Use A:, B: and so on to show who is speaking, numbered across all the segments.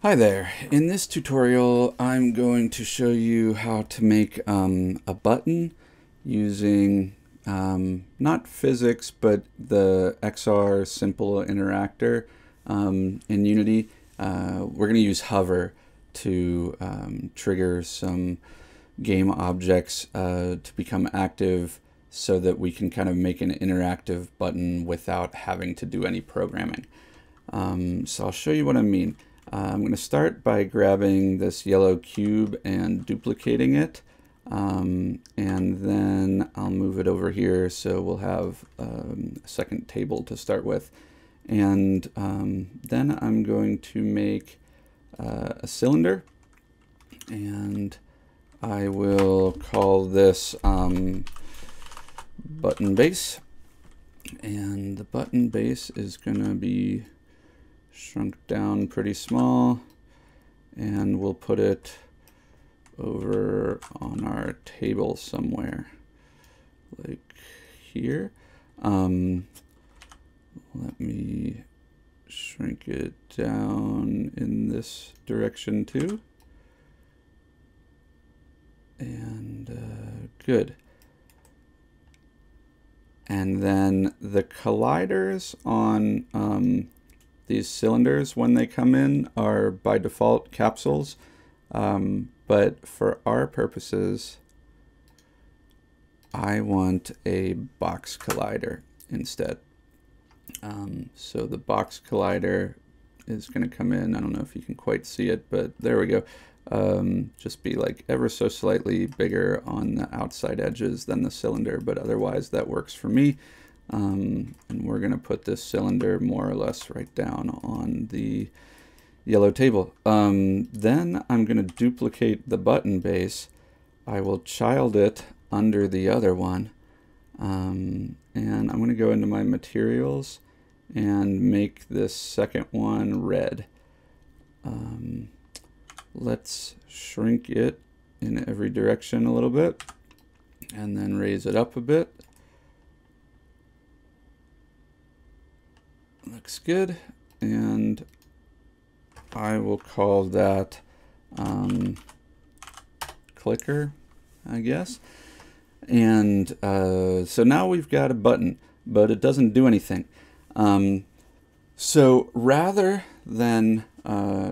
A: Hi there. In this tutorial, I'm going to show you how to make a button using not physics, but the XR simple interactor in Unity. We're going to use hover to trigger some game objects to become active so that we can kind of make an interactive button without having to do any programming. So I'll show you what I mean. I'm going to start by grabbing this yellow cube and duplicating it, and then I'll move it over here so we'll have a second table to start with. And then I'm going to make a cylinder, and I will call this button base, and the button base is going to be shrunk down pretty small, and we'll put it over on our table somewhere like here. Let me shrink it down in this direction too, and good. And then the colliders on these cylinders, when they come in, are by default capsules, but for our purposes, I want a box collider instead. So the box collider is going to come in. I don't know if you can quite see it, but there we go. Just be like ever so slightly bigger on the outside edges than the cylinder, but otherwise that works for me. And we're going to put this cylinder more or less right down on the yellow table. Then I'm going to duplicate the button base. I will child it under the other one. And I'm going to go into my materials and make this second one red. Let's shrink it in every direction a little bit and then raise it up a bit. Looks good, and I will call that clicker, I guess. And so now we've got a button, but it doesn't do anything. So rather than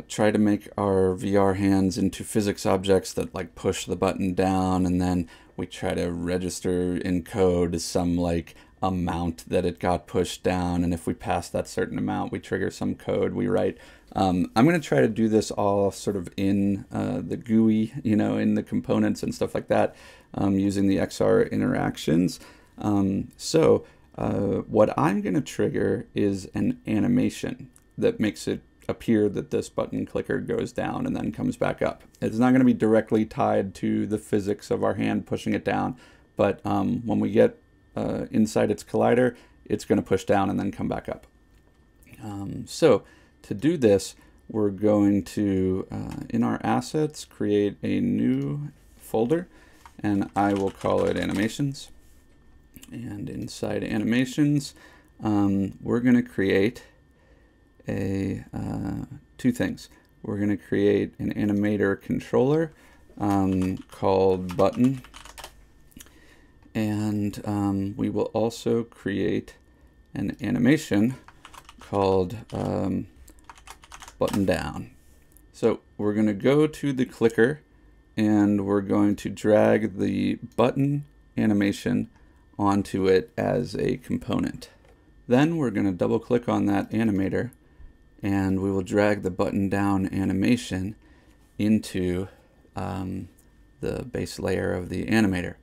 A: try to make our VR hands into physics objects that like push the button down and then we try to register in code some like amount that it got pushed down, and if we pass that certain amount we trigger some code we write. I'm going to try to do this all sort of in the GUI, in the components and stuff like that, using the XR interactions. So what I'm going to trigger is an animation that makes it appear that this button clicker goes down and then comes back up. It's not going to be directly tied to the physics of our hand pushing it down, but when we get inside its collider, it's going to push down and then come back up. So to do this, we're going to, in our assets, create a new folder, and I will call it animations. And inside animations, we're going to create two things. We're going to create an animator controller called button. And we will also create an animation called button down. So we're going to go to the clicker and we're going to drag the button animation onto it as a component. Then we're going to double click on that animator and we will drag the button down animation into the base layer of the animator.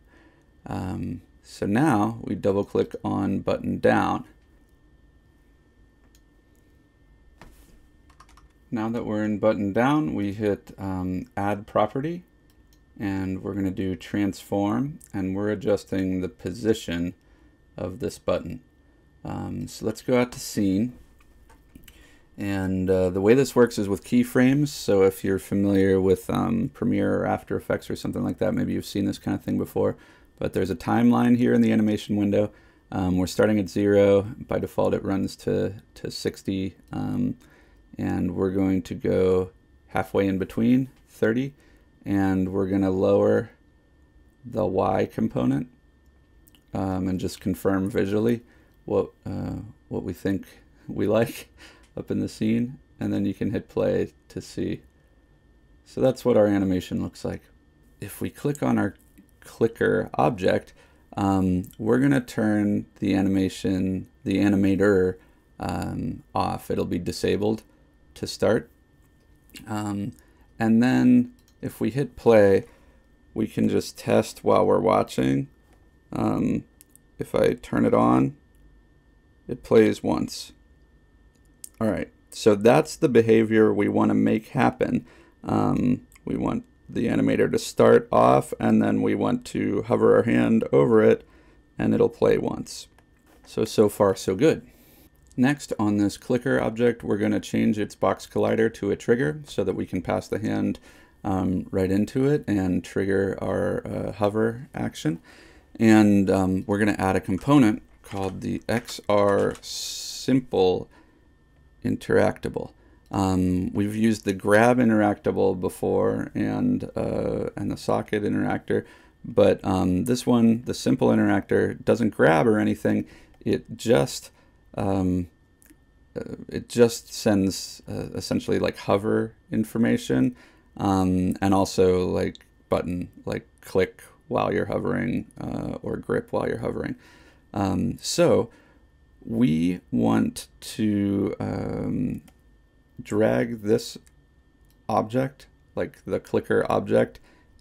A: So now we double click on button down. Now that we're in button down, we hit add property, and we're going to do transform, and we're adjusting the position of this button. So let's go out to scene. And the way this works is with keyframes. So if you're familiar with Premiere or After Effects or something like that, maybe you've seen this kind of thing before. But there's a timeline here in the animation window. We're starting at 0. By default, it runs to 60. And we're going to go halfway in between, 30, and we're going to lower the Y component and just confirm visually what we think we like up in the scene, and then you can hit play to see. So that's what our animation looks like. If we click on our clicker object, we're going to turn the animation, the animator, off. It'll be disabled to start. And then if we hit play, we can just test while we're watching. If I turn it on, it plays once. All right, so that's the behavior we want to make happen. We want the animator to start off, and then we want to hover our hand over it, and it'll play once. So far, so good. Next, on this clicker object, we're going to change its box collider to a trigger so that we can pass the hand right into it and trigger our hover action. And we're going to add a component called the XR Simple Interactable. We've used the grab interactable before and the socket interactor, but this one, the simple interactor, doesn't grab or anything. It just sends essentially like hover information, and also like button, like click while you're hovering, or grip while you're hovering. So we want to drag this object, like the clicker object,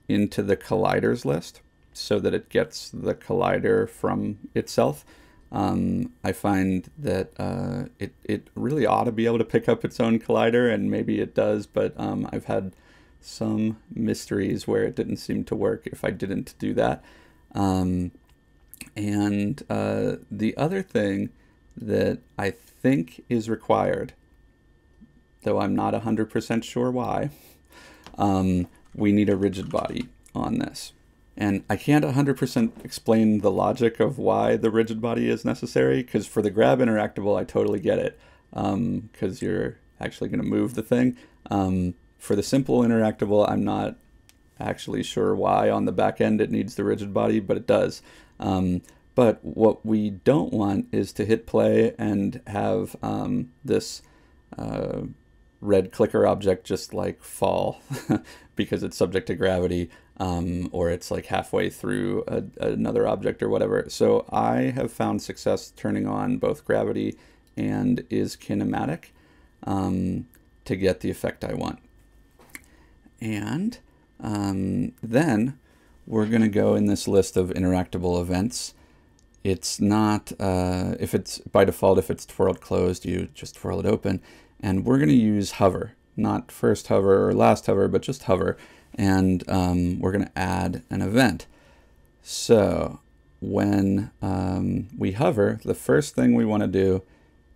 A: into the colliders list so that it gets the collider from itself. I find that it really ought to be able to pick up its own collider, and maybe it does, but I've had some mysteries where it didn't seem to work if I didn't do that. And the other thing that I think is required, though I'm not 100% sure why, we need a rigid body on this. And I can't 100% explain the logic of why the rigid body is necessary, because for the grab interactable, I totally get it, because you're actually going to move the thing. For the simple interactable, I'm not actually sure why on the back end it needs the rigid body, but it does. But what we don't want is to hit play and have this red clicker object just like fall because it's subject to gravity, or it's like halfway through another object or whatever. So I have found success turning on both gravity and is kinematic to get the effect I want. And then we're going to go in this list of interactable events. It's not, if it's by default, if it's twirled closed, you just twirl it open. And we're going to use hover, not first hover or last hover, but just hover. And we're going to add an event. So when we hover, the first thing we want to do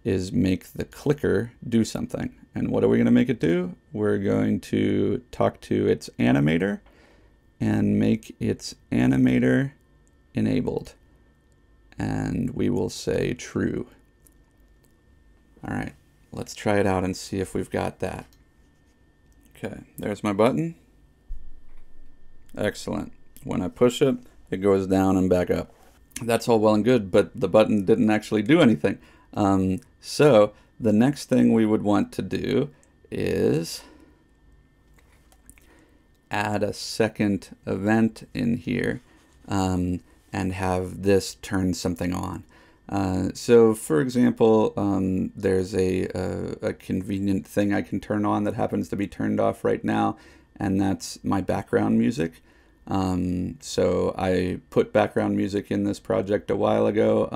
A: is make the clicker do something. And what are we going to make it do? We're going to talk to its animator and make its animator enabled. And we will say true. All right, let's try it out and see if we've got that. Okay, there's my button. Excellent. When I push it, it goes down and back up. That's all well and good, but the button didn't actually do anything. So the next thing we would want to do is add a second event in here, and have this turn something on. So for example, there's a convenient thing I can turn on that happens to be turned off right now, and that's my background music. So I put background music in this project a while ago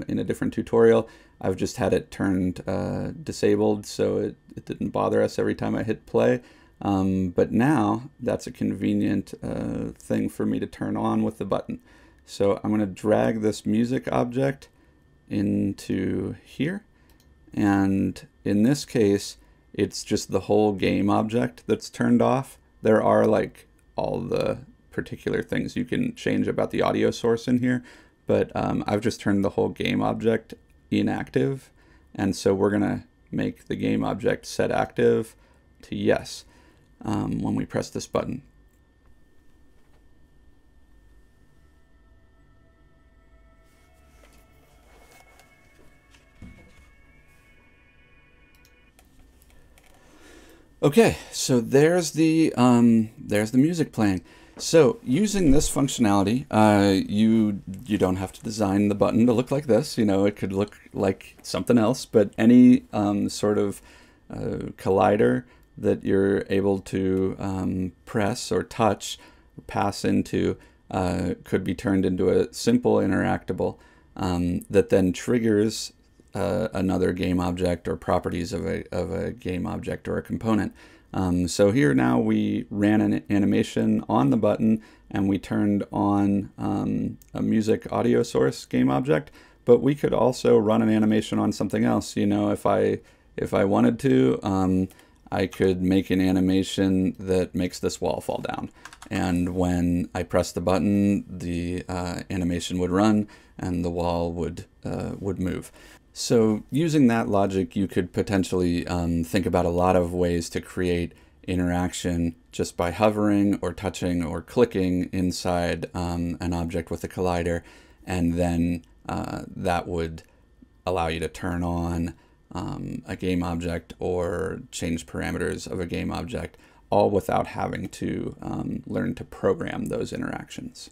A: in a different tutorial. I've just had it turned disabled so it didn't bother us every time I hit play. But now that's a convenient thing for me to turn on with the button. So I'm going to drag this music object into here, and in this case it's just the whole game object that's turned off. There are like all the particular things you can change about the audio source in here, but I've just turned the whole game object inactive, and so we're gonna make the game object set active to yes. when we press this button. Okay, so there's the music playing. So using this functionality, you don't have to design the button to look like this. You know, it could look like something else, but any sort of collider that you're able to press or touch, or pass into, could be turned into a simple interactable that then triggers another game object or properties of a game object or a component. So here now we ran an animation on the button and we turned on a music audio source game object, but we could also run an animation on something else. You know, if I wanted to, I could make an animation that makes this wall fall down. And when I press the button, the animation would run and the wall would move. So using that logic, you could potentially think about a lot of ways to create interaction just by hovering or touching or clicking inside an object with a collider, and then that would allow you to turn on a game object or change parameters of a game object, all without having to learn to program those interactions.